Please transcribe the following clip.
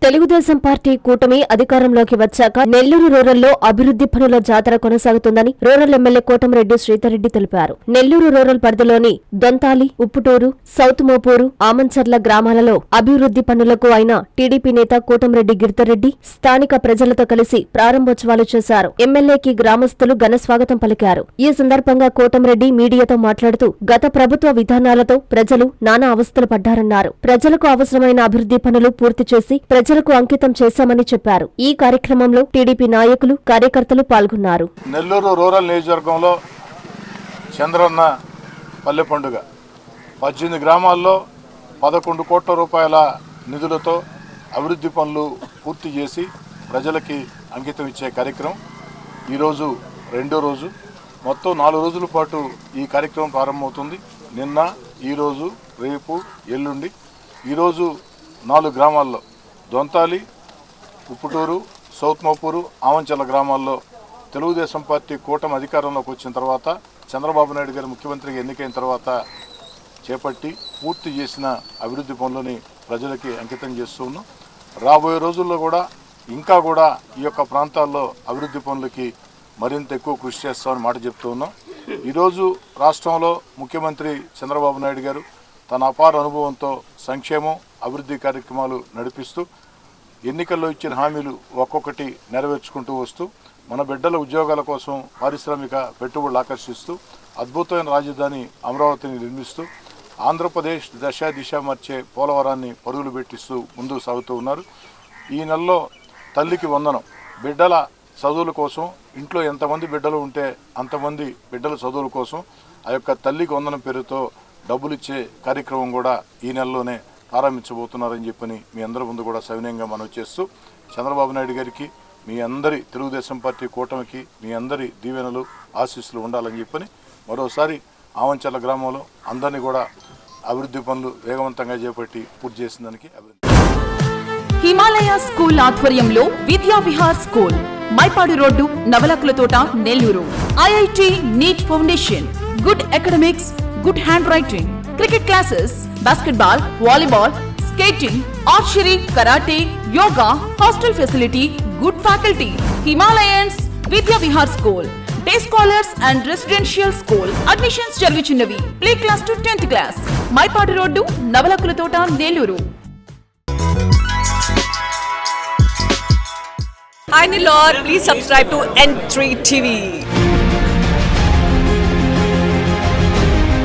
Telugu Desam party కూటమి అధికారంలోకి వచ్చాక నెల్లూరు రూరల్లో అభివృద్ధి పనుల జాతర కొనసాగుతుందని రూరల్ ఎమ్మెల్యే కోటంరెడ్డి శ్రీధర్రెడ్డి తెలిపారు. నెల్లూరు రూరల్ పరిధిలోని దొంతాలి, ఉప్పుటూరు, సౌత్ మోపూరు, ఆమంచర్ల గ్రామాలలో అభివృద్ధి పనులకు ఆయన టీడీపీ నేత కోటంరెడ్డి గిరిధర్రెడ్డి స్థానిక ప్రజలతో కలిసి ప్రారంభోత్సవాలు చేశారు. ఎమ్మెల్యేకి గ్రామస్తులు ఘన స్వాగతం పలికారు. ఈ సందర్భంగా కోటంరెడ్డి మీడియాతో మాట్లాడుతూ గత ప్రభుత్వ విధానాలతో ప్రజలు నానా అవస్థలు పడ్డారన్నారు. ప్రజలకు అవసరమైన అభివృద్ధి పనులు పూర్తి చేసి ప్రజలకు అంకితం చేశామని చెప్పారు. ఈ కార్యక్రమంలో టీడీపీ నాయకులు, కార్యకర్తలు పాల్గొన్నారు. నెల్లూరు రూరల్ నియోజకవర్గంలో చంద్రన్న పల్లె పండుగ 18 గ్రామాల్లో 11 కోట్ల రూపాయల నిధులతో అభివృద్ధి పనులు పూర్తి చేసి ప్రజలకి అంకితం ఇచ్చే కార్యక్రమం ఈరోజు రెండో రోజు. మొత్తం 4 రోజుల పాటు ఈ కార్యక్రమం ప్రారంభమవుతుంది. నిన్న, ఈరోజు, రేపు, ఎల్లుండి. ఈరోజు 4 గ్రామాల్లో దొంతాలి, ఉప్పుటూరు, సౌత్ మోపూరు, ఆమంచల గ్రామాల్లో తెలుగుదేశం పార్టీ కూటమి అధికారంలోకి వచ్చిన తర్వాత చంద్రబాబు నాయుడు గారు ముఖ్యమంత్రిగా ఎన్నికైన తర్వాత చేపట్టి పూర్తి చేసిన అభివృద్ధి పనులని ప్రజలకి అంకితం చేస్తూ ఉన్నాం. రాబోయే రోజుల్లో కూడా ఇంకా కూడా ఈ యొక్క ప్రాంతాల్లో అభివృద్ధి పనులకి మరింత ఎక్కువ కృషి చేస్తామని మాట చెప్తూ ఉన్నాం. ఈరోజు రాష్ట్రంలో ముఖ్యమంత్రి చంద్రబాబు నాయుడు గారు తన అపార అనుభవంతో సంక్షేమం, అభివృద్ధి కార్యక్రమాలు నడిపిస్తూ ఎన్నికల్లో ఇచ్చిన హామీలు ఒక్కొక్కటి నెరవేర్చుకుంటూ వస్తూ మన బిడ్డల ఉద్యోగాల కోసం పారిశ్రామిక పెట్టుబడులు ఆకర్షిస్తూ అద్భుతమైన రాజధాని అమరావతిని నిర్మిస్తూ ఆంధ్రప్రదేశ్ దిశ మార్చే పోలవరాన్ని పరుగులు పెట్టిస్తూ ముందుకు సాగుతూ ఉన్నారు. ఈ నెలలో తల్లికి వందనం, బిడ్డల చదువుల కోసం, ఇంట్లో ఎంతమంది బిడ్డలు ఉంటే అంతమంది బిడ్డల చదువుల కోసం ఆ యొక్క తల్లికి వందనం పేరుతో డబ్బులు ఇచ్చే కార్యక్రమం కూడా ఈ నెలలోనే ప్రారంభించబోతున్నారని చెప్పని మీ అందరి ముందు కూడా సవినయంగా మనవి చేస్తూ చంద్రబాబు నాయుడు గారికి, మీ అందరి తెలుగుదేశం పార్టీ కూటమికి మీ అందరి దీవెనలు, ఆశీస్సులు ఉండాలని చెప్పని మరోసారి ఆమంచర్ల గ్రామంలో అందరినీ కూడా అభివృద్ధి పనులు వేగవంతంగా చేపట్టి పూర్తి చేసిన దానికి హిమాలయ స్కూల్ ఆధ్వర్యంలో విద్యా విహార్ స్కూల్, మైపాడు రోడ్డు, నవలకుల తోట, Nellore. IIT NEET foundation, good academics, good handwriting, cricket classes, basketball, volleyball, skating, archery, karate, yoga, hostel facility, good faculty. Himalayans Vidya Vihar School, day scholars and residential school. Admissions jaruguchunnvi. Play class to 10th class. Maipadu Road, Navalakula Tota, Nelluru. Hi Nilor, please subscribe to N3 TV.